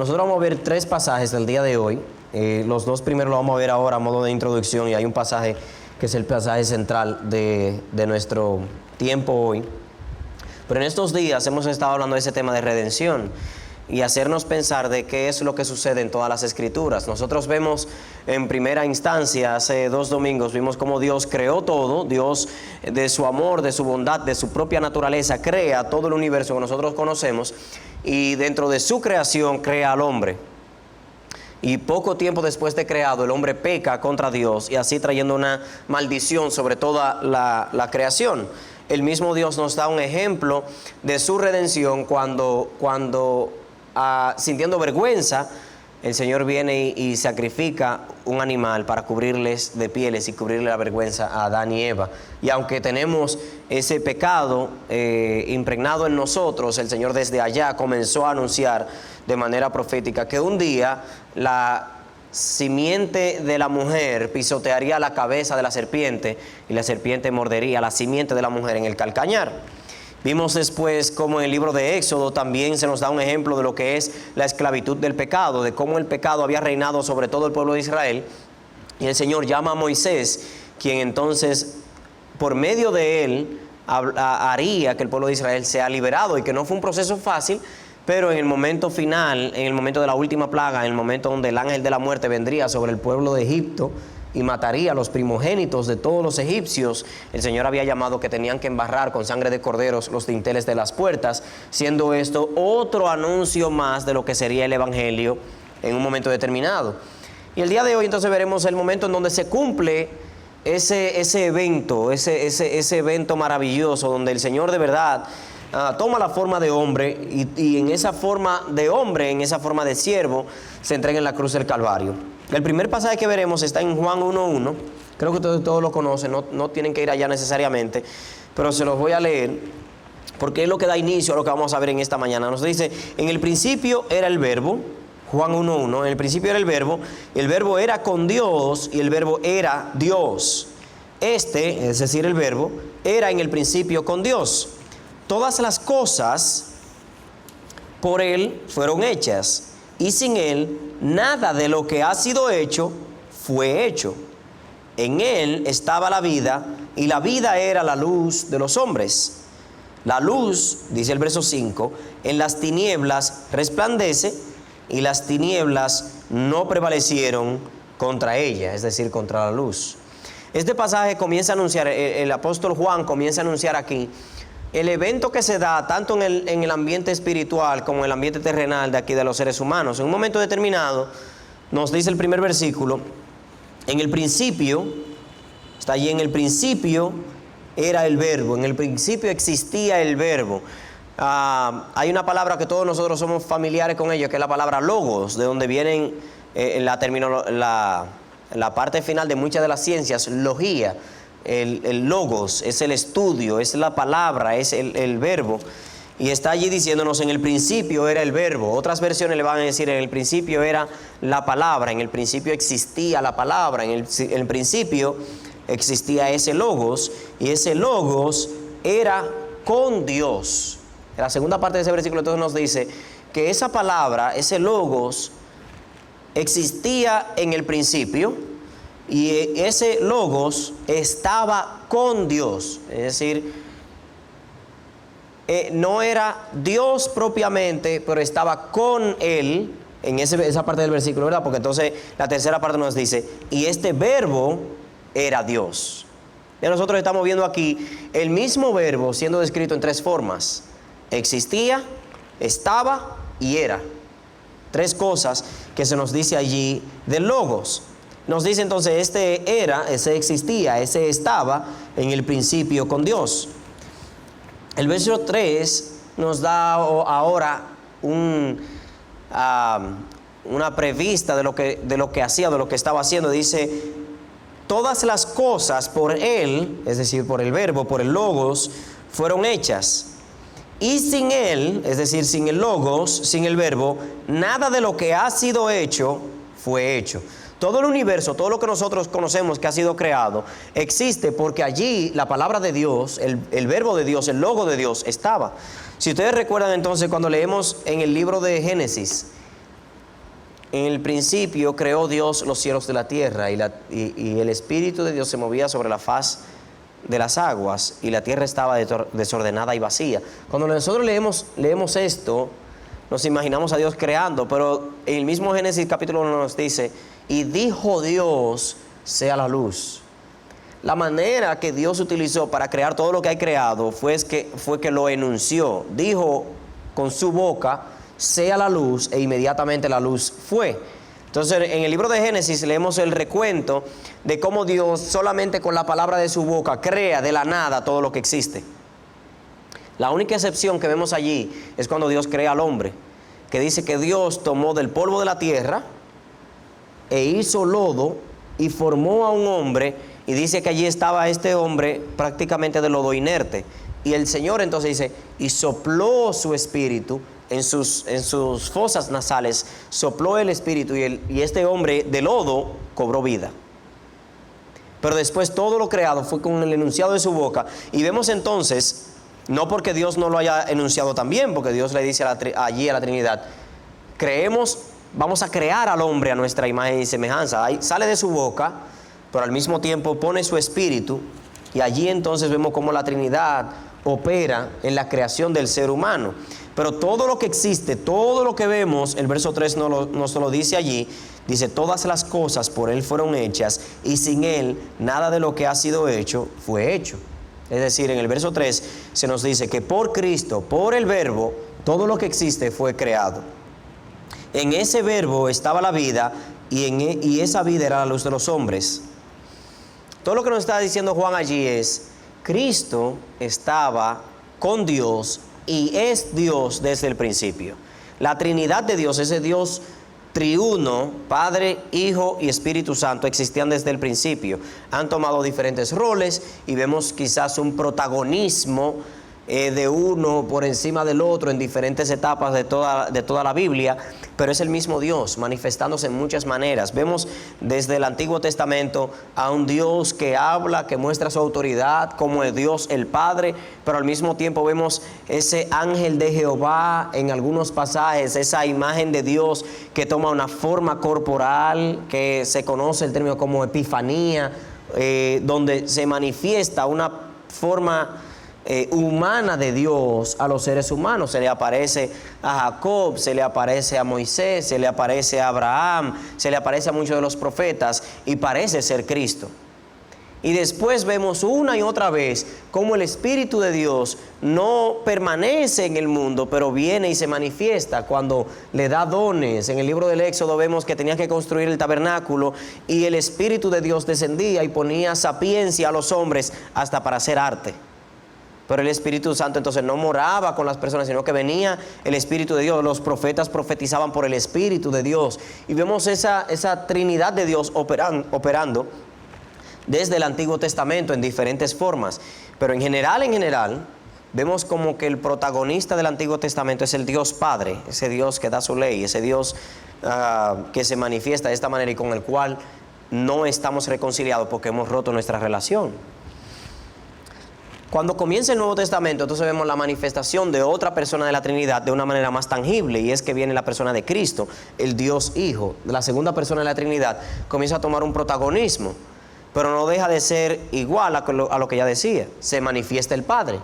Nosotros vamos a ver 3 pasajes del día de hoy. Los 2 primeros los vamos a ver ahora a modo de introducción, y hay un pasaje que es el pasaje central de nuestro tiempo hoy. Pero en estos días hemos estado hablando de ese tema de redención y hacernos pensar de qué es lo que sucede en todas las escrituras. Nosotros vemos en primera instancia, hace 2 domingos, vimos cómo Dios creó todo. Dios, de su amor, de su bondad, de su propia naturaleza, crea todo el universo que nosotros conocemos, y dentro de su creación crea al hombre. Y poco tiempo después de creado, el hombre peca contra Dios, y así trayendo una maldición sobre toda la creación. El mismo Dios nos da un ejemplo de su redención cuando sintiendo vergüenza, el Señor viene y sacrifica un animal para cubrirles de pieles y cubrirle la vergüenza a Adán y Eva. Y aunque tenemos ese pecado impregnado en nosotros, el Señor desde allá comenzó a anunciar de manera profética que un día la simiente de la mujer pisotearía la cabeza de la serpiente, y la serpiente mordería la simiente de la mujer en el calcañar. Vimos después cómo en el libro de Éxodo también se nos da un ejemplo de lo que es la esclavitud del pecado, de cómo el pecado había reinado sobre todo el pueblo de Israel, y el Señor llama a Moisés, quien entonces por medio de él haría que el pueblo de Israel sea liberado, y que no fue un proceso fácil. Pero en el momento final, en el momento de la última plaga, en el momento donde el ángel de la muerte vendría sobre el pueblo de Egipto y mataría a los primogénitos de todos los egipcios, el Señor había llamado que tenían que embarrar con sangre de corderos los dinteles de las puertas, siendo esto otro anuncio más de lo que sería el evangelio en un momento determinado. Y el día de hoy entonces veremos el momento en donde se cumple ese evento maravilloso, donde el Señor de verdad toma la forma de hombre, y en esa forma de hombre, en esa forma de siervo, se entrega en la cruz del Calvario. El primer pasaje que veremos está en Juan 1:1. Creo que todos lo conocen, no tienen que ir allá necesariamente, pero se los voy a leer porque es lo que da inicio a lo que vamos a ver en esta mañana. Nos dice: en el principio era el verbo. Juan 1:1. En el principio era el verbo era con Dios, y el verbo era Dios. Es decir, el verbo, era en el principio con Dios. Todas las cosas por Él fueron hechas, y sin Él nada de lo que ha sido hecho fue hecho. En Él estaba la vida, y la vida era la luz de los hombres. La luz, dice el verso 5, en las tinieblas resplandece, y las tinieblas no prevalecieron contra ella, es decir, contra la luz. Este pasaje comienza a anunciar, el apóstol Juan comienza a anunciar aquí el evento que se da tanto en el ambiente espiritual como en el ambiente terrenal de aquí de los seres humanos. En un momento determinado, nos dice el primer versículo: en el principio, está allí, en el principio era el verbo, en el principio existía el verbo. Hay una palabra que todos nosotros somos familiares con ella, que es la palabra logos, de donde vienen la parte final de muchas de las ciencias, logía. El logos es el estudio, es la palabra, es el verbo. Y está allí diciéndonos: en el principio era el verbo. Otras versiones le van a decir: en el principio era la palabra, en el principio existía la palabra, en el principio existía ese logos, y ese logos era con Dios. La segunda parte de ese versículo entonces nos dice que esa palabra, ese logos, existía en el principio, y ese logos estaba con Dios. Es decir, no era Dios propiamente, pero estaba con Él en esa parte del versículo, ¿verdad? Porque entonces la tercera parte nos dice: y este verbo era Dios. Y nosotros estamos viendo aquí el mismo verbo siendo descrito en 3 formas: existía, estaba y era. 3 cosas que se nos dice allí del logos. Nos dice entonces: este era, ese existía, ese estaba en el principio con Dios. El verso 3 nos da ahora una prevista de lo que hacía, de lo que estaba haciendo. Dice: todas las cosas por Él, es decir, por el verbo, por el logos, fueron hechas. Y sin Él, es decir, sin el logos, sin el verbo, nada de lo que ha sido hecho fue hecho. Todo el universo, todo lo que nosotros conocemos que ha sido creado, existe porque allí la palabra de Dios, el verbo de Dios, el logo de Dios estaba. Si ustedes recuerdan entonces cuando leemos en el libro de Génesis, en el principio creó Dios los cielos de la tierra y el Espíritu de Dios se movía sobre la faz de las aguas y la tierra estaba desordenada y vacía. Cuando nosotros leemos esto, nos imaginamos a Dios creando, pero en el mismo Génesis capítulo 1 nos dice, y dijo Dios, sea la luz. La manera que Dios utilizó para crear todo lo que hay creado fue que lo enunció, dijo con su boca, sea la luz, e inmediatamente la luz fue. Entonces, en el libro de Génesis leemos el recuento de cómo Dios solamente con la palabra de su boca crea de la nada todo lo que existe. La única excepción que vemos allí es cuando Dios crea al hombre, que dice que Dios tomó del polvo de la tierra e hizo lodo y formó a un hombre, y dice que allí estaba este hombre prácticamente de lodo inerte. Y el Señor entonces dice, y sopló su espíritu en sus fosas nasales, sopló el espíritu y este hombre de lodo cobró vida. Pero después todo lo creado fue con el enunciado de su boca. Y vemos entonces, no porque Dios no lo haya enunciado también, porque Dios le dice allí a la Trinidad, vamos a crear al hombre a nuestra imagen y semejanza. Ahí sale de su boca, pero al mismo tiempo pone su espíritu, y allí entonces vemos cómo la Trinidad opera en la creación del ser humano. Pero todo lo que existe, todo lo que vemos, el verso 3 nos lo dice allí, dice, todas las cosas por Él fueron hechas, y sin Él nada de lo que ha sido hecho fue hecho. Es decir, en el verso 3 se nos dice que por Cristo, por el Verbo, todo lo que existe fue creado. En ese Verbo estaba la vida, y esa vida era la luz de los hombres. Todo lo que nos está diciendo Juan allí es, Cristo estaba con Dios y es Dios desde el principio. La Trinidad de Dios, ese Dios triuno, Padre, Hijo y Espíritu Santo, existían desde el principio. Han tomado diferentes roles y vemos quizás un protagonismo de uno por encima del otro en diferentes etapas de toda la Biblia, pero es el mismo Dios manifestándose en muchas maneras. Vemos desde el Antiguo Testamento a un Dios que habla, que muestra su autoridad como el Dios el Padre, pero al mismo tiempo vemos ese ángel de Jehová en algunos pasajes, esa imagen de Dios que toma una forma corporal, que se conoce el término como epifanía, donde se manifiesta una forma humana de Dios a los seres humanos. Se le aparece a Jacob, se le aparece a Moisés, se le aparece a Abraham, se le aparece a muchos de los profetas y parece ser Cristo. Y después vemos una y otra vez cómo el Espíritu de Dios no permanece en el mundo, pero viene y se manifiesta cuando le da dones. En el libro del Éxodo vemos que tenía que construir el tabernáculo y el Espíritu de Dios descendía y ponía sapiencia a los hombres hasta para hacer arte. Pero el Espíritu Santo entonces no moraba con las personas, sino que venía el Espíritu de Dios. Los profetas profetizaban por el Espíritu de Dios. Y vemos esa Trinidad de Dios operando desde el Antiguo Testamento en diferentes formas. Pero en general, vemos como que el protagonista del Antiguo Testamento es el Dios Padre, ese Dios que da su ley, ese Dios que se manifiesta de esta manera y con el cual no estamos reconciliados porque hemos roto nuestra relación. Cuando comienza el Nuevo Testamento, entonces vemos la manifestación de otra persona de la Trinidad de una manera más tangible, y es que viene la persona de Cristo, el Dios Hijo. La segunda persona de la Trinidad comienza a tomar un protagonismo, pero no deja de ser igual a lo que ya decía. Se manifiesta el Padre.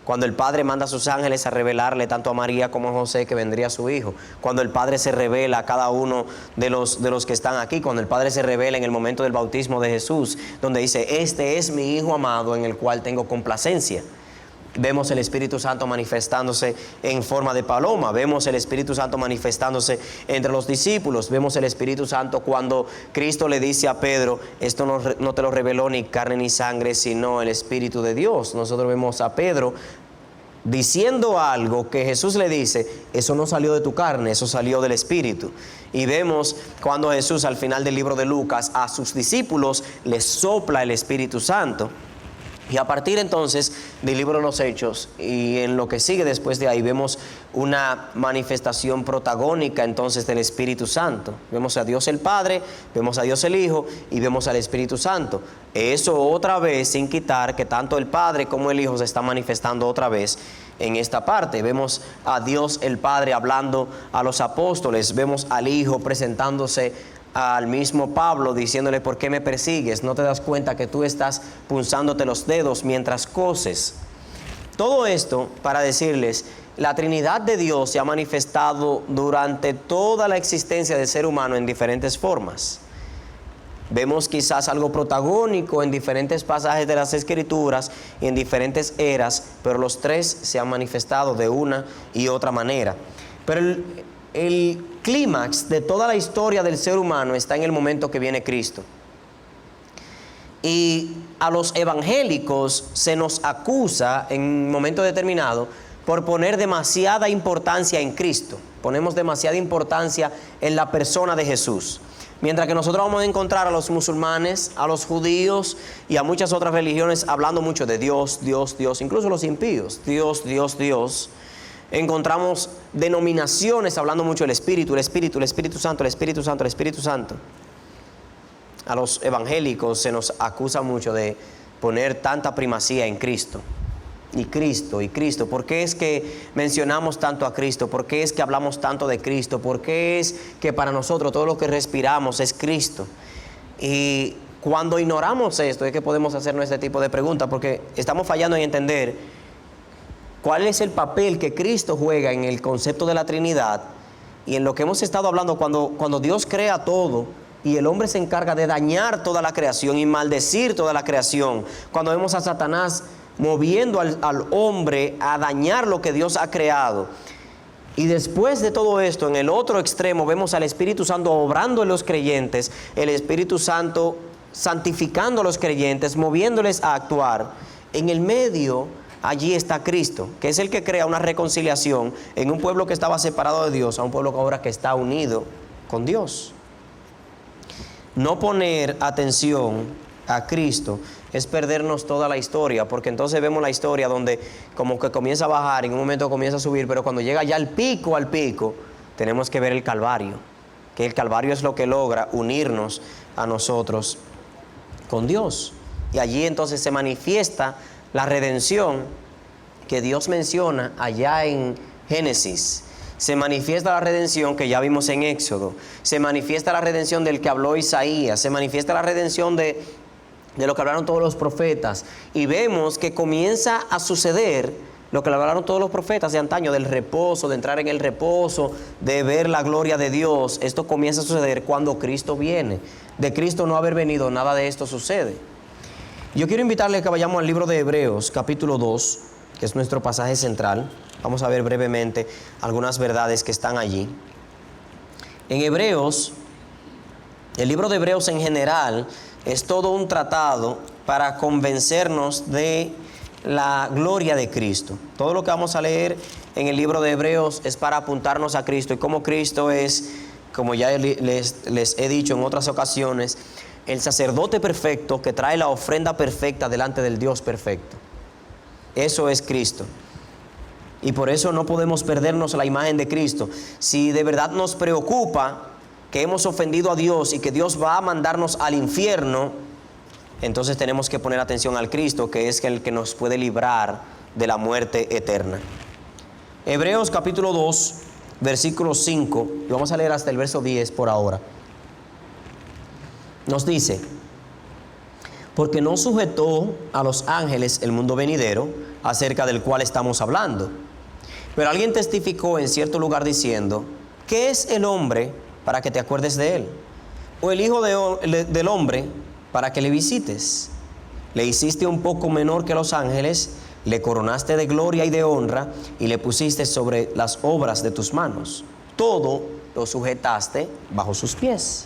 Cuando el Padre manda a sus ángeles a revelarle tanto a María como a José que vendría su Hijo. Cuando el Padre se revela a cada uno de los que están aquí. Cuando el Padre se revela en el momento del bautismo de Jesús, donde dice, este es mi Hijo amado en el cual tengo complacencia. Vemos el Espíritu Santo manifestándose en forma de paloma. Vemos el Espíritu Santo manifestándose entre los discípulos. Vemos el Espíritu Santo cuando Cristo le dice a Pedro, esto no te lo reveló ni carne ni sangre, sino el Espíritu de Dios. Nosotros vemos a Pedro diciendo algo que Jesús le dice, eso no salió de tu carne, eso salió del Espíritu. Y vemos cuando Jesús al final del libro de Lucas a sus discípulos les sopla el Espíritu Santo. Y a partir entonces del libro de los Hechos y en lo que sigue después de ahí vemos una manifestación protagónica entonces del Espíritu Santo. Vemos a Dios el Padre, vemos a Dios el Hijo y vemos al Espíritu Santo. Eso otra vez sin quitar que tanto el Padre como el Hijo se están manifestando otra vez en esta parte. Vemos a Dios el Padre hablando a los apóstoles, vemos al Hijo presentándose al mismo Pablo diciéndole: ¿por qué me persigues? ¿No te das cuenta que tú estás punzándote los dedos mientras coses? Todo esto para decirles, la Trinidad de Dios se ha manifestado durante toda la existencia del ser humano en diferentes formas. Vemos quizás algo protagónico en diferentes pasajes de las Escrituras y en diferentes eras, pero los tres se han manifestado de una y otra manera. Pero el clímax de toda la historia del ser humano está en el momento que viene Cristo. Y a los evangélicos se nos acusa en un momento determinado por poner demasiada importancia en Cristo. Ponemos demasiada importancia en la persona de Jesús. Mientras que nosotros vamos a encontrar a los musulmanes, a los judíos y a muchas otras religiones hablando mucho de Dios, Dios, Dios, incluso los impíos, Dios, Dios, Dios. Encontramos denominaciones hablando mucho del Espíritu, el Espíritu, el Espíritu Santo, el Espíritu Santo, el Espíritu Santo. A los evangélicos se nos acusa mucho de poner tanta primacía en Cristo. Y Cristo, y Cristo. ¿Por qué es que mencionamos tanto a Cristo? ¿Por qué es que hablamos tanto de Cristo? ¿Por qué es que para nosotros todo lo que respiramos es Cristo? Y cuando ignoramos esto es que podemos hacernos este tipo de preguntas, porque estamos fallando en entender cuál es el papel que Cristo juega en el concepto de la Trinidad y en lo que hemos estado hablando cuando Dios crea todo y el hombre se encarga de dañar toda la creación y maldecir toda la creación. Cuando vemos a Satanás moviendo al hombre a dañar lo que Dios ha creado. Y después de todo esto, en el otro extremo, vemos al Espíritu Santo obrando en los creyentes, el Espíritu Santo santificando a los creyentes, moviéndoles a actuar. En el medio, allí está Cristo, que es el que crea una reconciliación en un pueblo que estaba separado de Dios, a un pueblo que ahora que está unido con Dios. No poner atención a Cristo es perdernos toda la historia, porque entonces vemos la historia donde como que comienza a bajar y en un momento comienza a subir, pero cuando llega ya al pico, tenemos que ver el Calvario, que el Calvario es lo que logra unirnos a nosotros con Dios. Y allí entonces se manifiesta la redención que Dios menciona allá en Génesis. Se manifiesta la redención que ya vimos en Éxodo. Se manifiesta la redención del que habló Isaías. Se manifiesta la redención de lo que hablaron todos los profetas. Y vemos que comienza a suceder lo que hablaron todos los profetas de antaño, del reposo, de entrar en el reposo, de ver la gloria de Dios. Esto comienza a suceder cuando Cristo viene. De Cristo no haber venido, nada de esto sucede. Yo quiero invitarle a que vayamos al libro de Hebreos, capítulo 2, que es nuestro pasaje central. Vamos a ver brevemente algunas verdades que están allí. En Hebreos, el libro de Hebreos en general es todo un tratado para convencernos de la gloria de Cristo. Todo lo que vamos a leer en el libro de Hebreos es para apuntarnos a Cristo y cómo Cristo es, como ya les he dicho en otras ocasiones, el sacerdote perfecto que trae la ofrenda perfecta delante del Dios perfecto. Eso es Cristo. Y por eso no podemos perdernos la imagen de Cristo. Si de verdad nos preocupa que hemos ofendido a Dios y que Dios va a mandarnos al infierno, entonces tenemos que poner atención al Cristo, que es el que nos puede librar de la muerte eterna. Hebreos capítulo 2, versículo 5, y vamos a leer hasta el verso 10 por ahora. Nos dice: porque no sujetó a los ángeles el mundo venidero, acerca del cual estamos hablando. Pero alguien testificó en cierto lugar diciendo: ¿qué es el hombre para que te acuerdes de él? ¿O el hijo del hombre para que le visites? Le hiciste un poco menor que los ángeles, le coronaste de gloria y de honra, y le pusiste sobre las obras de tus manos. Todo lo sujetaste bajo sus pies.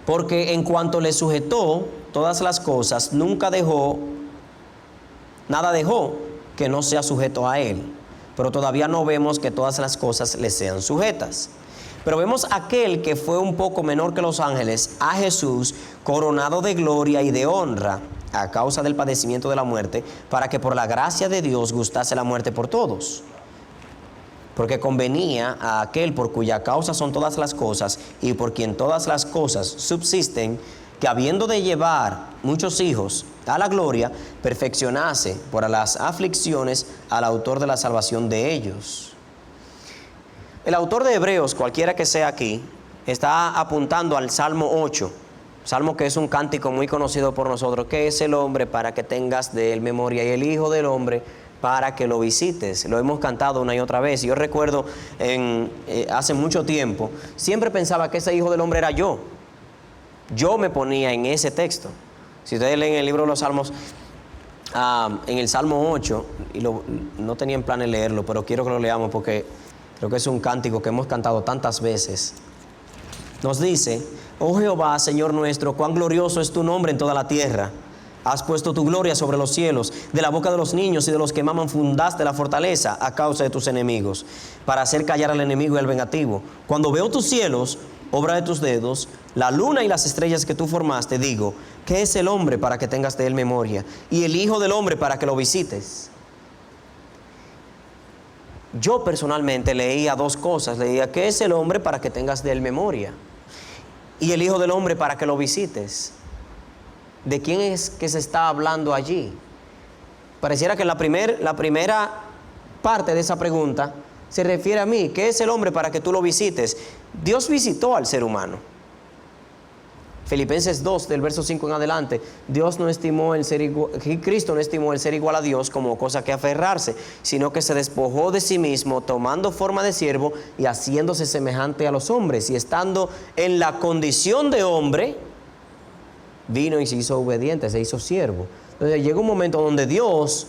Porque en cuanto le sujetó todas las cosas, nada dejó que no sea sujeto a él. Pero todavía no vemos que todas las cosas le sean sujetas. Pero vemos aquel que fue un poco menor que los ángeles, a Jesús, coronado de gloria y de honra, a causa del padecimiento de la muerte, para que por la gracia de Dios gustase la muerte por todos. Porque convenía a aquel por cuya causa son todas las cosas, y por quien todas las cosas subsisten, que habiendo de llevar muchos hijos, a la gloria, perfeccionase por las aflicciones al autor de la salvación de ellos. El autor de Hebreos, cualquiera que sea aquí, está apuntando al Salmo 8, Salmo que es un cántico muy conocido por nosotros. ¿Qué es el hombre para que tengas de él memoria? Y el hijo del hombre para que lo visites. Lo hemos cantado una y otra vez. Yo recuerdo hace mucho tiempo, siempre pensaba que ese hijo del hombre era yo. Yo me ponía en ese texto. Si ustedes leen el libro de los Salmos, en el Salmo 8, y no tenía en plan de leerlo, pero quiero que lo leamos porque creo que es un cántico que hemos cantado tantas veces. Nos dice: oh Jehová, Señor nuestro, cuán glorioso es tu nombre en toda la tierra. Has puesto tu gloria sobre los cielos. De la boca de los niños y de los que maman fundaste la fortaleza a causa de tus enemigos, para hacer callar al enemigo y al vengativo. Cuando veo tus cielos, obra de tus dedos, la luna y las estrellas que tú formaste, digo: ¿qué es el hombre para que tengas de él memoria? Y el hijo del hombre para que lo visites. Yo personalmente leía dos cosas. Leía: ¿qué es el hombre para que tengas de él memoria? Y el hijo del hombre para que lo visites. ¿De quién es que se está hablando allí? Pareciera que la primera parte de esa pregunta se refiere a mí. ¿Qué es el hombre para que tú lo visites? Dios visitó al ser humano. Filipenses 2, del verso 5 en adelante, Cristo no estimó el ser igual a Dios como cosa que aferrarse, sino que se despojó de sí mismo, tomando forma de siervo y haciéndose semejante a los hombres. Y estando en la condición de hombre, vino y se hizo obediente, se hizo siervo. Entonces llega un momento donde Dios,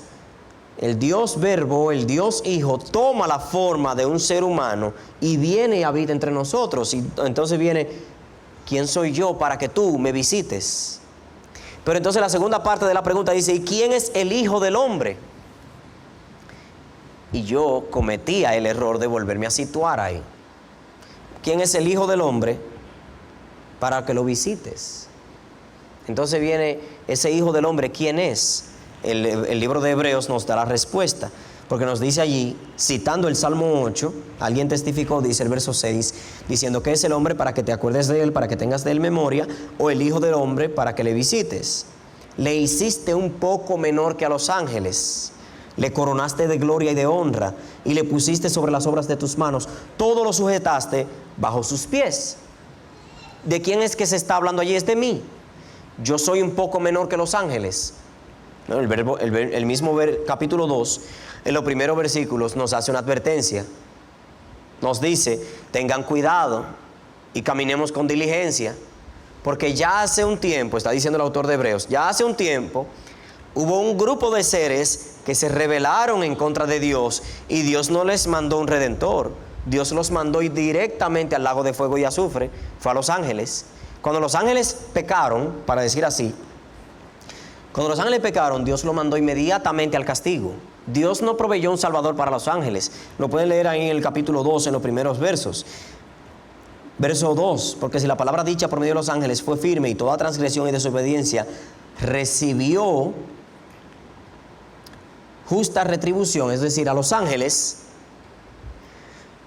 el Dios Verbo, el Dios Hijo, toma la forma de un ser humano y viene y habita entre nosotros. Y entonces viene: ¿quién soy yo para que tú me visites? Pero entonces la segunda parte de la pregunta dice: ¿y quién es el Hijo del Hombre? Y yo cometía el error de volverme a situar ahí. ¿Quién es el Hijo del Hombre para que lo visites? Entonces viene ese Hijo del Hombre. ¿Quién es? El libro de Hebreos nos da la respuesta, porque nos dice allí, citando el Salmo 8, alguien testificó, dice el verso 6, diciendo: ¿qué es el hombre para que te acuerdes de él, para que tengas de él memoria? O el Hijo del Hombre para que le visites. Le hiciste un poco menor que a los ángeles, le coronaste de gloria y de honra, y le pusiste sobre las obras de tus manos, todo lo sujetaste bajo sus pies. ¿De quién es que se está hablando allí? Es de mí. Yo soy un poco menor que los ángeles. ¿No? El mismo capítulo 2, en los primeros versículos, nos hace una advertencia. Nos dice: tengan cuidado y caminemos con diligencia, porque ya hace un tiempo, está diciendo el autor de Hebreos, ya hace un tiempo hubo un grupo de seres que se rebelaron en contra de Dios, y Dios no les mandó un redentor. Dios los mandó directamente al lago de fuego y azufre. Fue a los ángeles. Cuando los ángeles pecaron, para decir así, cuando los ángeles pecaron, Dios lo mandó inmediatamente al castigo. Dios no proveyó un salvador para los ángeles. Lo pueden leer ahí en el capítulo 2, en los primeros versos. Verso 2: porque si la palabra dicha por medio de los ángeles fue firme, y toda transgresión y desobediencia recibió justa retribución, es decir, a los ángeles,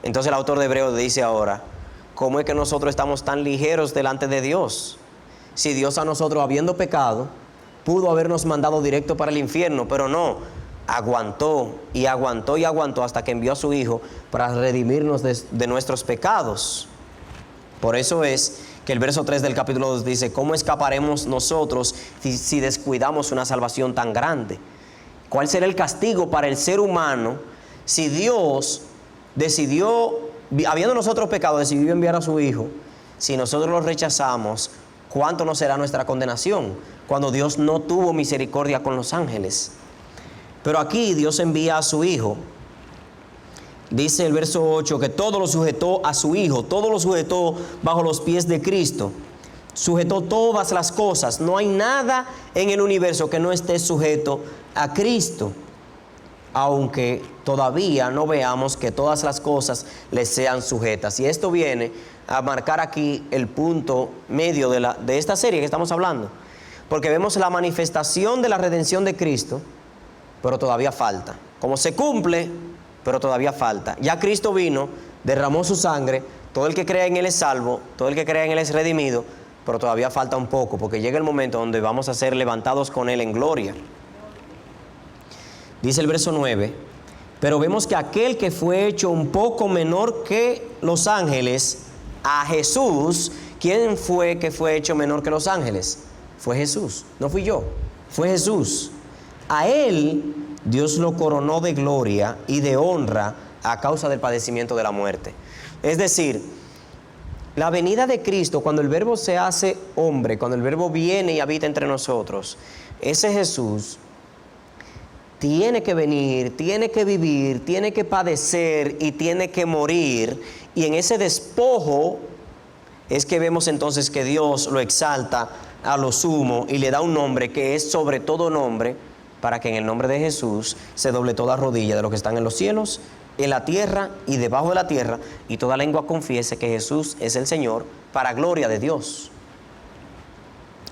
entonces el autor de Hebreos dice ahora: ¿cómo es que nosotros estamos tan ligeros delante de Dios? Si Dios a nosotros, habiendo pecado, pudo habernos mandado directo para el infierno, pero no, aguantó y aguantó y aguantó hasta que envió a su Hijo para redimirnos de nuestros pecados. Por eso es que el verso 3 del capítulo 2 dice: ¿cómo escaparemos nosotros si descuidamos una salvación tan grande? ¿Cuál será el castigo para el ser humano si Dios decidió, habiendo nosotros pecado, decidió enviar a su Hijo? Si nosotros lo rechazamos, ¿cuánto no será nuestra condenación? Cuando Dios no tuvo misericordia con los ángeles. Pero aquí Dios envía a su Hijo. Dice el verso 8 que todo lo sujetó a su Hijo, todo lo sujetó bajo los pies de Cristo. Sujetó todas las cosas. No hay nada en el universo que no esté sujeto a Cristo, aunque todavía no veamos que todas las cosas le sean sujetas. Y esto viene a marcar aquí el punto medio de esta serie que estamos hablando, porque vemos la manifestación de la redención de Cristo, pero todavía falta. Como se cumple, pero todavía falta. Ya Cristo vino, derramó su sangre, todo el que crea en Él es salvo, todo el que crea en Él es redimido, pero todavía falta un poco, porque llega el momento donde vamos a ser levantados con Él en gloria. Dice el verso 9, pero vemos que aquel que fue hecho un poco menor que los ángeles, a Jesús. ¿Quién fue que fue hecho menor que los ángeles? Fue Jesús, no fui yo, fue Jesús. A Él Dios lo coronó de gloria y de honra a causa del padecimiento de la muerte. Es decir, la venida de Cristo, cuando el Verbo se hace hombre, cuando el Verbo viene y habita entre nosotros, ese Jesús tiene que venir, tiene que vivir, tiene que padecer y tiene que morir. Y en ese despojo es que vemos entonces que Dios lo exalta a lo sumo y le da un nombre que es sobre todo nombre, para que en el nombre de Jesús se doble toda rodilla de los que están en los cielos, en la tierra y debajo de la tierra, y toda lengua confiese que Jesús es el Señor, para gloria de Dios.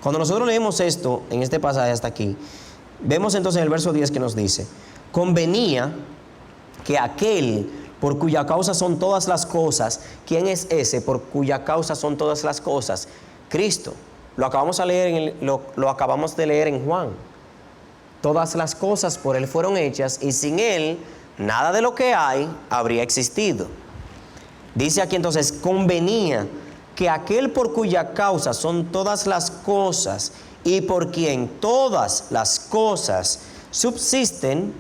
Cuando nosotros leemos esto en este pasaje hasta aquí, vemos entonces en el verso 10 que nos dice: convenía que aquel por cuya causa son todas las cosas. ¿Quién es ese por cuya causa son todas las cosas? Cristo. Lo acabamos de leer en Juan. Todas las cosas por Él fueron hechas, y sin Él nada de lo que hay habría existido. Dice aquí entonces, convenía que aquel por cuya causa son todas las cosas y por quien todas las cosas subsisten,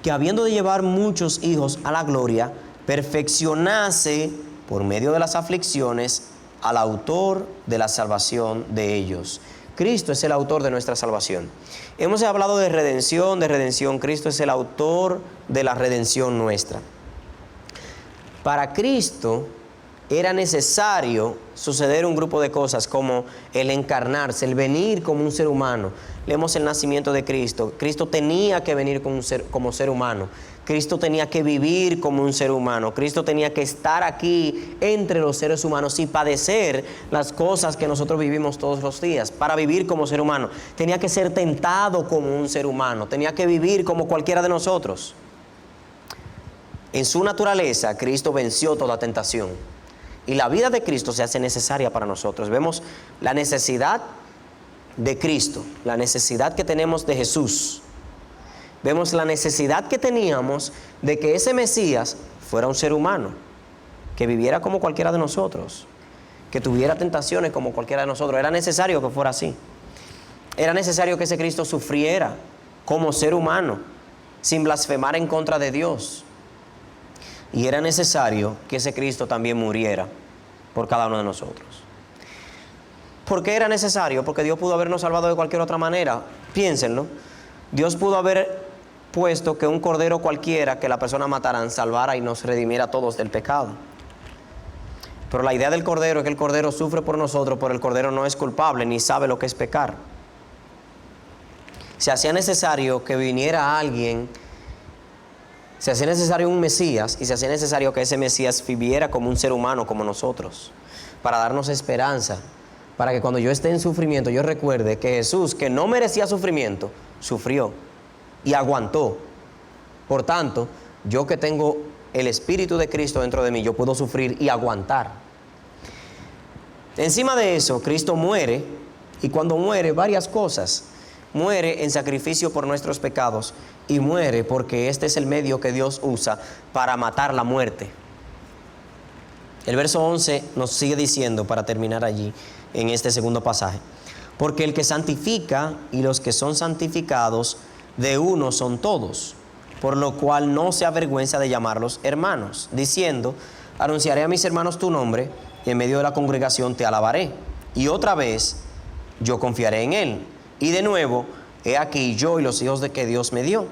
que habiendo de llevar muchos hijos a la gloria, perfeccionase por medio de las aflicciones al autor de la salvación de ellos. Cristo es el autor de nuestra salvación. Hemos hablado de redención. Cristo es el autor de la redención nuestra. Para Cristo era necesario suceder un grupo de cosas, como el encarnarse, el venir como un ser humano. Leemos el nacimiento de Cristo. Cristo tenía que venir como ser humano. Cristo tenía que vivir como un ser humano. Cristo tenía que estar aquí entre los seres humanos y padecer las cosas que nosotros vivimos todos los días para vivir como ser humano. Tenía que ser tentado como un ser humano. Tenía que vivir como cualquiera de nosotros. En su naturaleza, Cristo venció toda tentación. Y la vida de Cristo se hace necesaria para nosotros. Vemos la necesidad de Cristo, la necesidad que tenemos de Jesús. Vemos la necesidad que teníamos de que ese Mesías fuera un ser humano, que viviera como cualquiera de nosotros, que tuviera tentaciones como cualquiera de nosotros. Era necesario que fuera así. Era necesario que ese Cristo sufriera como ser humano, sin blasfemar en contra de Dios. Y era necesario que ese Cristo también muriera por cada uno de nosotros. ¿Por qué era necesario? Porque Dios pudo habernos salvado de cualquier otra manera. Piénsenlo. Dios pudo haber puesto que un cordero cualquiera que la persona mataran salvara y nos redimiera a todos del pecado. Pero la idea del cordero es que el cordero sufre por nosotros, pero el cordero no es culpable ni sabe lo que es pecar. Se hacía necesario que viniera alguien. Se hacía necesario un Mesías, y se hacía necesario que ese Mesías viviera como un ser humano como nosotros, para darnos esperanza, para que cuando yo esté en sufrimiento yo recuerde que Jesús, que no merecía sufrimiento, sufrió y aguantó. Por tanto, yo que tengo el Espíritu de Cristo dentro de mí, yo puedo sufrir y aguantar. Encima de eso, Cristo muere, y cuando muere, varias cosas. Muere en sacrificio por nuestros pecados, y muere porque este es el medio que Dios usa para matar la muerte. El verso 11 nos sigue diciendo, para terminar allí en este segundo pasaje: porque el que santifica y los que son santificados de uno son todos, por lo cual no se avergüenza de llamarlos hermanos, diciendo: anunciaré a mis hermanos tu nombre, y en medio de la congregación te alabaré. Y otra vez yo confiaré en él. Y de nuevo, he aquí yo y los hijos de que Dios me dio.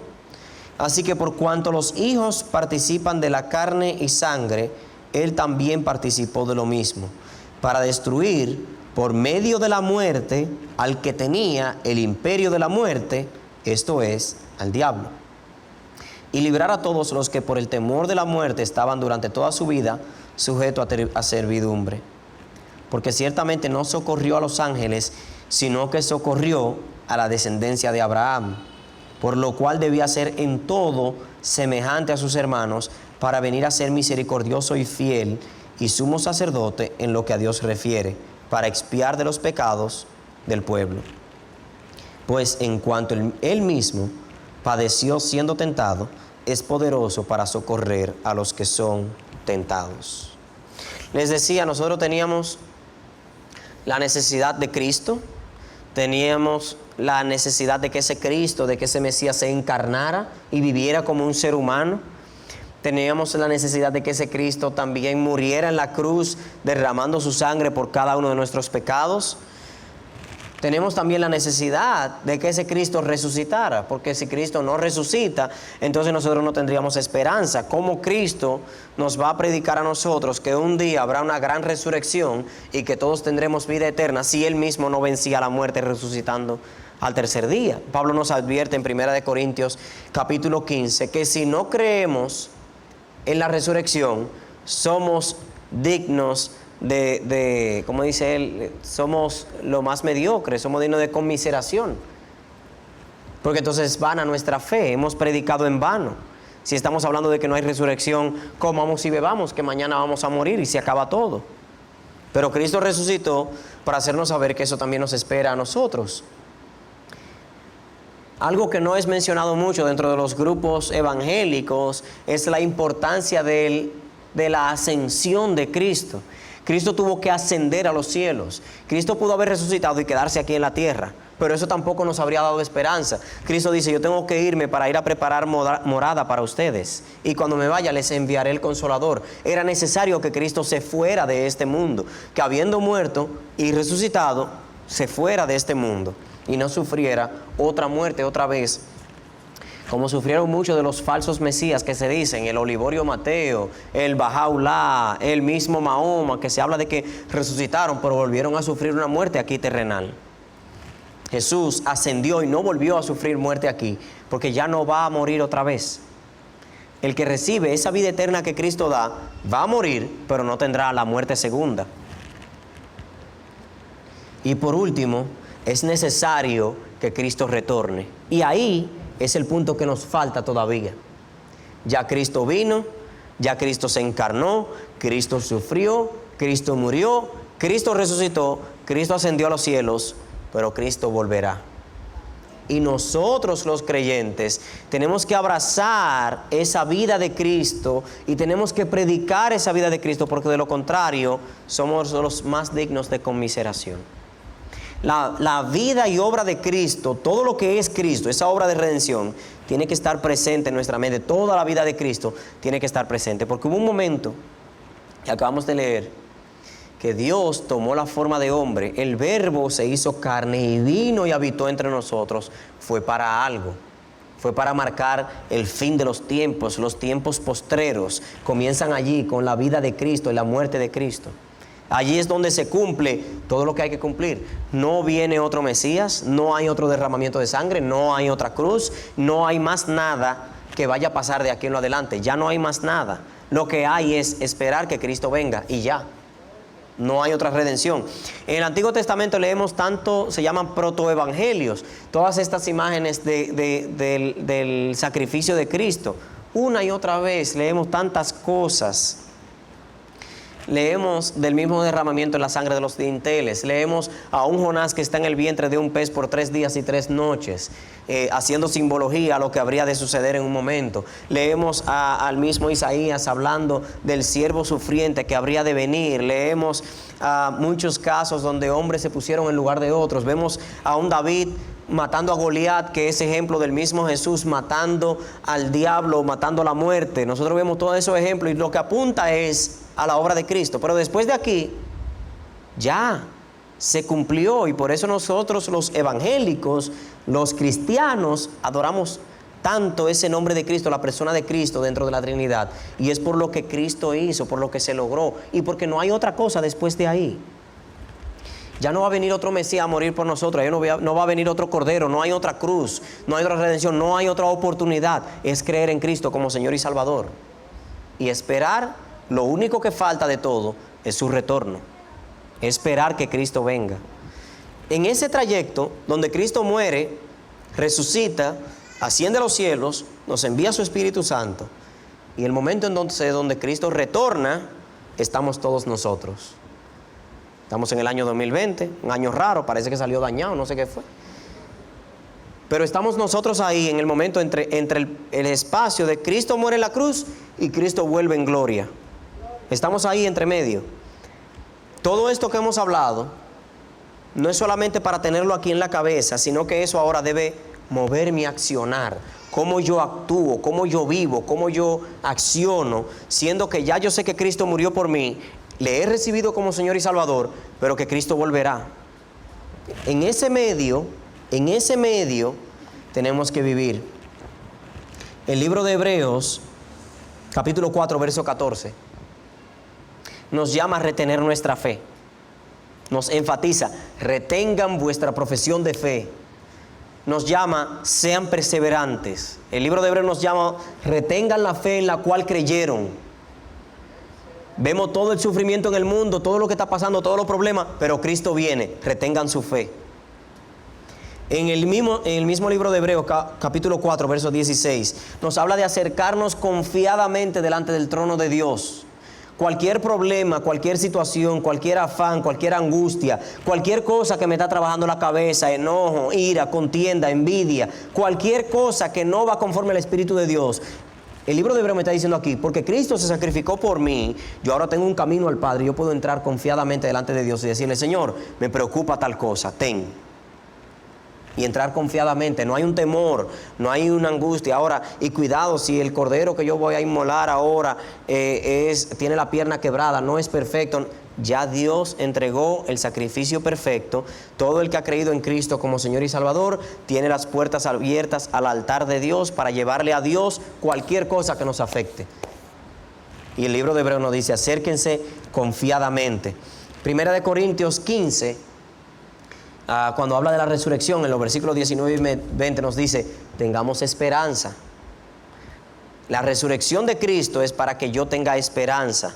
Así que por cuanto los hijos participan de la carne y sangre, él también participó de lo mismo, para destruir por medio de la muerte al que tenía el imperio de la muerte, esto es, al diablo, y librar a todos los que por el temor de la muerte estaban durante toda su vida sujetos a servidumbre. Porque ciertamente no socorrió a los ángeles, sino que socorrió a la descendencia de Abraham, por lo cual debía ser en todo semejante a sus hermanos, para venir a ser misericordioso y fiel y sumo sacerdote en lo que a Dios refiere, para expiar de los pecados del pueblo. Pues en cuanto él mismo padeció siendo tentado, es poderoso para socorrer a los que son tentados. Les decía, nosotros teníamos la necesidad de Cristo, teníamos la necesidad de que ese Cristo, de que ese Mesías se encarnara y viviera como un ser humano. Teníamos la necesidad de que ese Cristo también muriera en la cruz, derramando su sangre por cada uno de nuestros pecados. Tenemos también la necesidad de que ese Cristo resucitara, porque si Cristo no resucita, entonces nosotros no tendríamos esperanza. ¿Cómo Cristo nos va a predicar a nosotros que un día habrá una gran resurrección y que todos tendremos vida eterna si Él mismo no vencía la muerte resucitando al tercer día? Pablo nos advierte en 1 Corintios capítulo 15 que si no creemos en la resurrección, somos dignos como dice él, somos lo más mediocre, somos dignos de conmiseración. Porque entonces es vana nuestra fe, hemos predicado en vano. Si estamos hablando de que no hay resurrección, comamos y bebamos, que mañana vamos a morir y se acaba todo. Pero Cristo resucitó para hacernos saber que eso también nos espera a nosotros. Algo que no es mencionado mucho dentro de los grupos evangélicos es la importancia de la ascensión de Cristo. Cristo tuvo que ascender a los cielos. Cristo pudo haber resucitado y quedarse aquí en la tierra, pero eso tampoco nos habría dado esperanza. Cristo dice, yo tengo que irme para ir a preparar morada para ustedes, y cuando me vaya les enviaré el Consolador. Era necesario que Cristo se fuera de este mundo, que habiendo muerto y resucitado, se fuera de este mundo y no sufriera otra muerte otra vez, como sufrieron muchos de los falsos mesías que se dicen, el Olivorio Mateo, el Bahá'u'lláh, el mismo Mahoma, que se habla de que resucitaron, pero volvieron a sufrir una muerte aquí terrenal. Jesús ascendió y no volvió a sufrir muerte aquí, porque ya no va a morir otra vez. El que recibe esa vida eterna que Cristo da, va a morir, pero no tendrá la muerte segunda. Y por último, es necesario que Cristo retorne. Y ahí es el punto que nos falta todavía. Ya Cristo vino, ya Cristo se encarnó, Cristo sufrió, Cristo murió, Cristo resucitó, Cristo ascendió a los cielos, pero Cristo volverá. Y nosotros los creyentes tenemos que abrazar esa vida de Cristo y tenemos que predicar esa vida de Cristo, porque de lo contrario somos los más dignos de conmiseración. La vida y obra de Cristo, todo lo que es Cristo, esa obra de redención, tiene que estar presente en nuestra mente. Toda la vida de Cristo tiene que estar presente, porque hubo un momento que acabamos de leer que Dios tomó la forma de hombre, el Verbo se hizo carne y vino y habitó entre nosotros. Fue para algo, fue para marcar el fin de los tiempos postreros. Comienzan allí con la vida de Cristo y la muerte de Cristo. Allí es donde se cumple todo lo que hay que cumplir. No viene otro Mesías, no hay otro derramamiento de sangre, no hay otra cruz, no hay más nada que vaya a pasar de aquí en lo adelante. Ya no hay más nada. Lo que hay es esperar que Cristo venga y ya. No hay otra redención. En el Antiguo Testamento leemos tanto, se llaman protoevangelios, todas estas imágenes del sacrificio de Cristo. Una y otra vez leemos tantas cosas. Leemos del mismo derramamiento en la sangre de los dinteles. Leemos a un Jonás que está en el vientre de un pez por 3 días y 3 noches, haciendo simbología a lo que habría de suceder en un momento. Leemos al mismo Isaías hablando del siervo sufriente que habría de venir. Leemos muchos casos donde hombres se pusieron en lugar de otros. Vemos a un David matando a Goliat, que es ejemplo del mismo Jesús matando al diablo, matando a la muerte. Nosotros vemos todos esos ejemplos y lo que apunta es a la obra de Cristo. Pero después de aquí, ya se cumplió, y por eso nosotros los evangélicos, los cristianos, adoramos tanto ese nombre de Cristo, la persona de Cristo dentro de la Trinidad. Y es por lo que Cristo hizo, por lo que se logró, y porque no hay otra cosa después de ahí. Ya no va a venir otro Mesías a morir por nosotros, ya no va a venir otro Cordero, no hay otra cruz, no hay otra redención, no hay otra oportunidad. Es creer en Cristo como Señor y Salvador y esperar. Lo único que falta de todo es su retorno, esperar que Cristo venga. En ese trayecto donde Cristo muere, resucita, asciende a los cielos, nos envía su Espíritu Santo, y el momento entonces donde Cristo retorna, estamos todos nosotros. Estamos en el año 2020, un año raro, parece que salió dañado, no sé qué fue. Pero estamos nosotros ahí en el momento entre el espacio de Cristo muere en la cruz y Cristo vuelve en gloria. Estamos ahí entre medio. Todo esto que hemos hablado no es solamente para tenerlo aquí en la cabeza, sino que eso ahora debe mover mi accionar. Cómo yo actúo, cómo yo vivo, cómo yo acciono, siendo que ya yo sé que Cristo murió por mí, le he recibido como Señor y Salvador, pero que Cristo volverá. En ese medio tenemos que vivir. El libro de Hebreos, capítulo 4, verso 14, nos llama a retener nuestra fe. Nos enfatiza, retengan vuestra profesión de fe. Nos llama, sean perseverantes. El libro de Hebreos nos llama, retengan la fe en la cual creyeron. Vemos todo el sufrimiento en el mundo, todo lo que está pasando, todos los problemas, pero Cristo viene, retengan su fe. En el mismo libro de Hebreos, capítulo 4, verso 16, nos habla de acercarnos confiadamente delante del trono de Dios. Cualquier problema, cualquier situación, cualquier afán, cualquier angustia, cualquier cosa que me está trabajando la cabeza, enojo, ira, contienda, envidia, cualquier cosa que no va conforme al Espíritu de Dios. El libro de Hebreos me está diciendo aquí, porque Cristo se sacrificó por mí, yo ahora tengo un camino al Padre, yo puedo entrar confiadamente delante de Dios y decirle, Señor, me preocupa tal cosa, ten. Y entrar confiadamente, no hay un temor, no hay una angustia. Ahora, y cuidado, si el cordero que yo voy a inmolar ahora tiene la pierna quebrada, no es perfecto. Ya Dios entregó el sacrificio perfecto. Todo el que ha creído en Cristo como Señor y Salvador tiene las puertas abiertas al altar de Dios para llevarle a Dios cualquier cosa que nos afecte. Y el libro de Hebreos nos dice, acérquense confiadamente. Primera de Corintios 15, cuando habla de la resurrección, en los versículos 19 y 20 nos dice, tengamos esperanza. La resurrección de Cristo es para que yo tenga esperanza.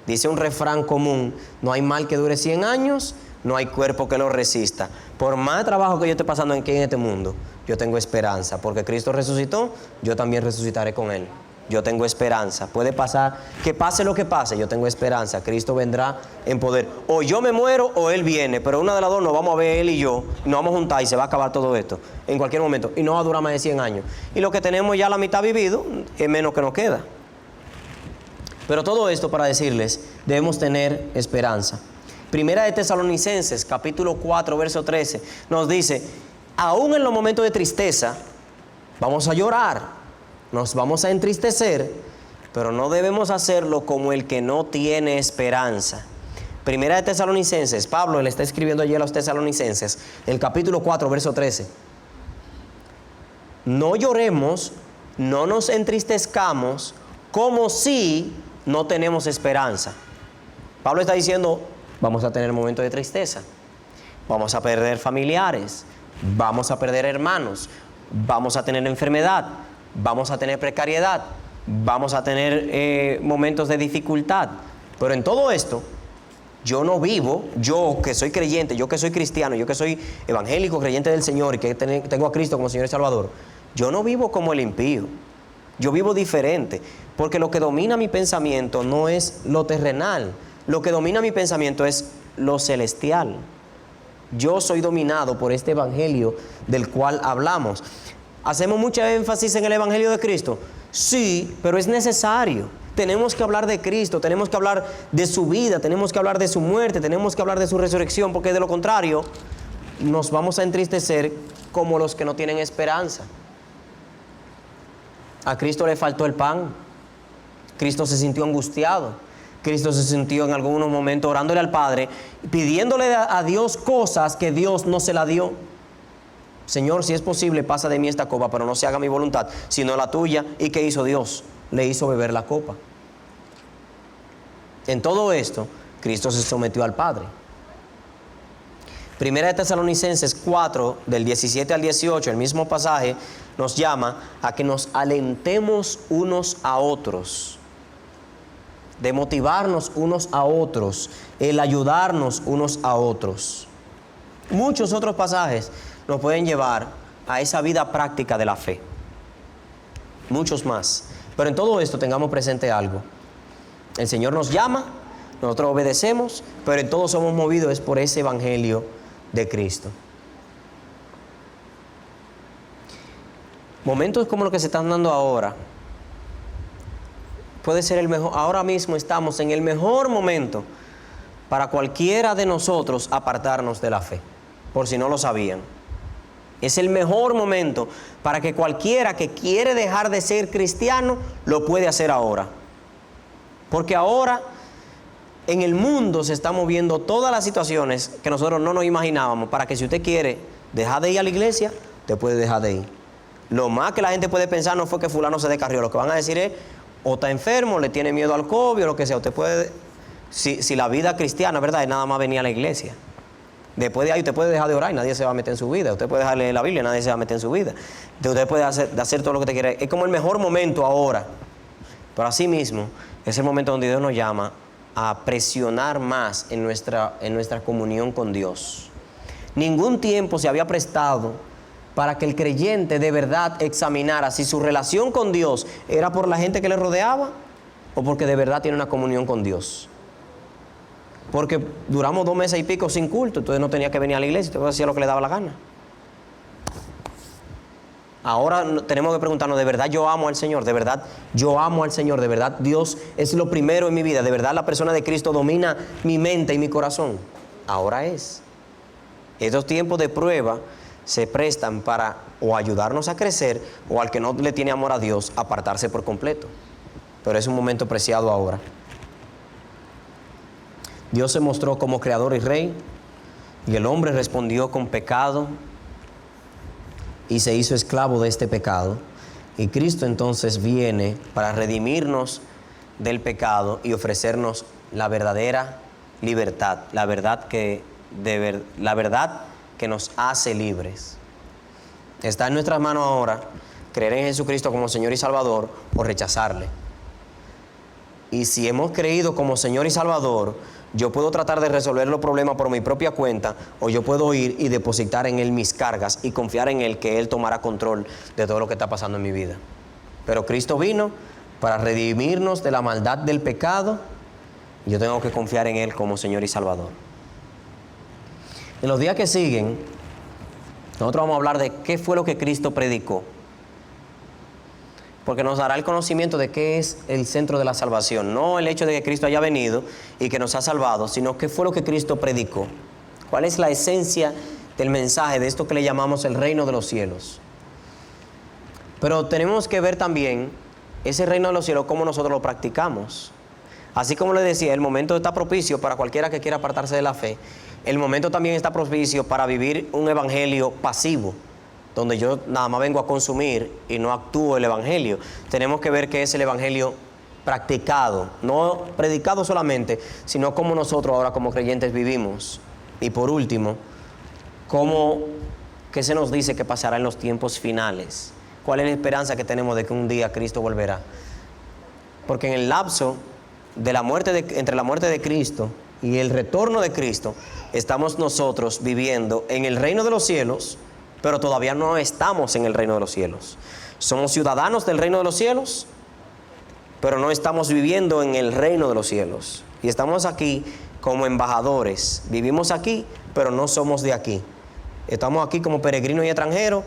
Dice un refrán común, no hay mal que dure 100 años, no hay cuerpo que lo resista. Por más trabajo que yo esté pasando aquí en este mundo, yo tengo esperanza, porque Cristo resucitó, yo también resucitaré con Él. Yo tengo esperanza. Puede pasar, que pase lo que pase, yo tengo esperanza. Cristo vendrá en poder. O yo me muero o Él viene, pero una de las dos nos vamos a ver Él y yo, nos vamos a juntar y se va a acabar todo esto en cualquier momento. Y no va a durar más de 100 años. Y lo que tenemos ya la mitad vivido, es menos que nos queda. Pero todo esto para decirles, debemos tener esperanza. Primera de Tesalonicenses, capítulo 4, verso 13, nos dice, aún en los momentos de tristeza, vamos a llorar. Nos vamos a entristecer, pero no debemos hacerlo como el que no tiene esperanza. Primera de Tesalonicenses, Pablo le está escribiendo allí a los tesalonicenses, el capítulo 4, verso 13. No lloremos, no nos entristezcamos, como si no tenemos esperanza. Pablo está diciendo, vamos a tener momentos de tristeza, vamos a perder familiares, vamos a perder hermanos, vamos a tener enfermedad, vamos a tener precariedad, vamos a tener momentos de dificultad. Pero en todo esto, yo no vivo, yo que soy creyente, yo que soy cristiano, yo que soy evangélico, creyente del Señor y que tengo a Cristo como Señor y Salvador, yo no vivo como el impío. Yo vivo diferente, porque lo que domina mi pensamiento no es lo terrenal, lo que domina mi pensamiento es lo celestial. Yo soy dominado por este evangelio del cual hablamos. ¿Hacemos mucha énfasis en el Evangelio de Cristo? Sí, pero es necesario. Tenemos que hablar de Cristo, tenemos que hablar de su vida, tenemos que hablar de su muerte, tenemos que hablar de su resurrección, porque de lo contrario nos vamos a entristecer como los que no tienen esperanza. A Cristo le faltó el pan. Cristo se sintió angustiado. Cristo se sintió en algunos momentos orándole al Padre, pidiéndole a Dios cosas que Dios no se la dio. Señor, si es posible, pasa de mí esta copa, pero no se haga mi voluntad, sino la tuya. ¿Y qué hizo Dios? Le hizo beber la copa. En todo esto, Cristo se sometió al Padre. Primera de Tesalonicenses 4, del 17 al 18, el mismo pasaje, nos llama a que nos alentemos unos a otros, de motivarnos unos a otros, el ayudarnos unos a otros. Muchos otros pasajes nos pueden llevar a esa vida práctica de la fe. Muchos más. Pero en todo esto tengamos presente algo. El Señor nos llama, nosotros obedecemos, pero en todo somos movidos es por ese evangelio de Cristo. Momentos como los que se están dando ahora, puede ser el mejor. Ahora mismo estamos en el mejor momento para cualquiera de nosotros apartarnos de la fe, por si no lo sabían. Es el mejor momento para que cualquiera que quiere dejar de ser cristiano lo puede hacer ahora. Porque ahora en el mundo se están moviendo todas las situaciones que nosotros no nos imaginábamos, para que si usted quiere dejar de ir a la iglesia, usted puede dejar de ir. Lo más que la gente puede pensar no fue que fulano se descarrió. Lo que van a decir es, o está enfermo, le tiene miedo al COVID o lo que sea. Usted puede, si la vida cristiana, ¿verdad?, es nada más venir a la iglesia. Después de ahí usted puede dejar de orar y nadie se va a meter en su vida. Usted puede dejar de leer la Biblia y nadie se va a meter en su vida. Entonces usted puede hacer todo lo que usted quiera. Es como el mejor momento ahora. Pero así mismo es el momento donde Dios nos llama a presionar más en nuestra comunión con Dios. Ningún tiempo se había prestado para que el creyente de verdad examinara si su relación con Dios era por la gente que le rodeaba o porque de verdad tiene una comunión con Dios. Porque duramos 2 meses y pico sin culto, entonces no tenía que venir a la iglesia, entonces hacía lo que le daba la gana. Ahora tenemos que preguntarnos, ¿de verdad yo amo al Señor? ¿De verdad yo amo al Señor? ¿De verdad Dios es lo primero en mi vida? ¿De verdad la persona de Cristo domina mi mente y mi corazón? Ahora es. Estos tiempos de prueba se prestan para o ayudarnos a crecer, o al que no le tiene amor a Dios, apartarse por completo. Pero es un momento preciado ahora. Dios se mostró como creador y rey, y el hombre respondió con pecado y se hizo esclavo de este pecado. Y Cristo entonces viene para redimirnos del pecado y ofrecernos la verdadera libertad, la verdad que nos hace libres. Está en nuestras manos ahora creer en Jesucristo como Señor y Salvador o rechazarle. Y si hemos creído como Señor y Salvador, yo puedo tratar de resolver los problemas por mi propia cuenta, o yo puedo ir y depositar en Él mis cargas y confiar en Él, que Él tomará control de todo lo que está pasando en mi vida. Pero Cristo vino para redimirnos de la maldad del pecado, y yo tengo que confiar en Él como Señor y Salvador. En los días que siguen, nosotros vamos a hablar de qué fue lo que Cristo predicó, porque nos dará el conocimiento de qué es el centro de la salvación. No el hecho de que Cristo haya venido y que nos ha salvado, sino qué fue lo que Cristo predicó. ¿Cuál es la esencia del mensaje de esto que le llamamos el reino de los cielos? Pero tenemos que ver también ese reino de los cielos, cómo nosotros lo practicamos. Así como les decía, el momento está propicio para cualquiera que quiera apartarse de la fe. El momento también está propicio para vivir un evangelio pasivo, donde yo nada más vengo a consumir y no actúo el evangelio. Tenemos que ver qué es el evangelio practicado, no predicado solamente, sino cómo nosotros ahora como creyentes vivimos. Y por último, ¿qué se nos dice que pasará en los tiempos finales? ¿Cuál es la esperanza que tenemos de que un día Cristo volverá? Porque en el lapso de la muerte entre la muerte de Cristo y el retorno de Cristo, estamos nosotros viviendo en el reino de los cielos, pero todavía no estamos en el reino de los cielos. Somos ciudadanos del reino de los cielos, pero no estamos viviendo en el reino de los cielos. Y estamos aquí como embajadores. Vivimos aquí, pero no somos de aquí. Estamos aquí como peregrinos y extranjeros,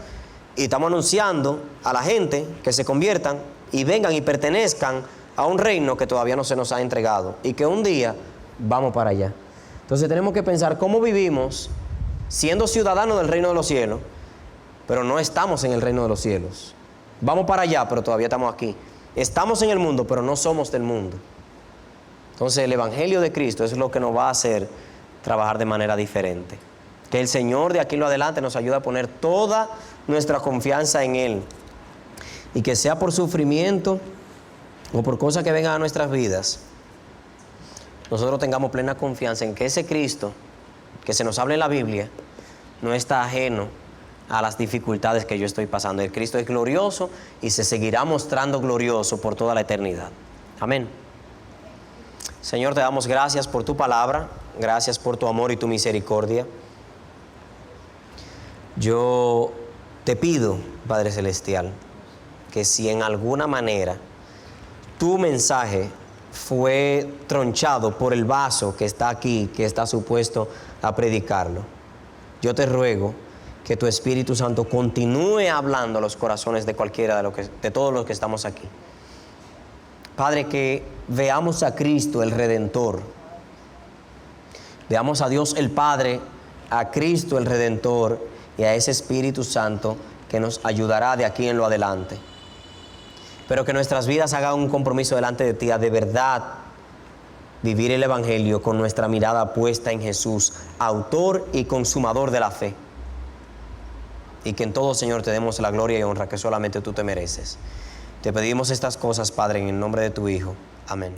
y estamos anunciando a la gente que se conviertan y vengan y pertenezcan a un reino que todavía no se nos ha entregado, y que un día vamos para allá. Entonces tenemos que pensar cómo vivimos siendo ciudadanos del reino de los cielos, pero no estamos en el reino de los cielos. Vamos para allá, pero todavía estamos aquí. Estamos en el mundo, pero no somos del mundo. Entonces el evangelio de Cristo es lo que nos va a hacer trabajar de manera diferente. Que el Señor de aquí en adelante nos ayude a poner toda nuestra confianza en Él, y que sea por sufrimiento o por cosas que vengan a nuestras vidas, nosotros tengamos plena confianza en que ese Cristo que se nos habla en la Biblia no está ajeno a las dificultades que yo estoy pasando. El Cristo es glorioso y se seguirá mostrando glorioso por toda la eternidad. Amén. Señor, te damos gracias por tu palabra, gracias por tu amor y tu misericordia. Yo te pido, Padre Celestial, que si en alguna manera tu mensaje fue tronchado por el vaso que está aquí, que está supuesto a predicarlo. Yo te ruego que tu Espíritu Santo continúe hablando a los corazones de cualquiera de todos los que estamos aquí. Padre, que veamos a Cristo el Redentor. Veamos a Dios el Padre, a Cristo el Redentor y a ese Espíritu Santo que nos ayudará de aquí en lo adelante. Pero que nuestras vidas hagan un compromiso delante de ti a de verdad vivir el Evangelio con nuestra mirada puesta en Jesús, autor y consumador de la fe. Y que en todo, Señor, te demos la gloria y honra que solamente tú te mereces. Te pedimos estas cosas, Padre, en el nombre de tu Hijo. Amén.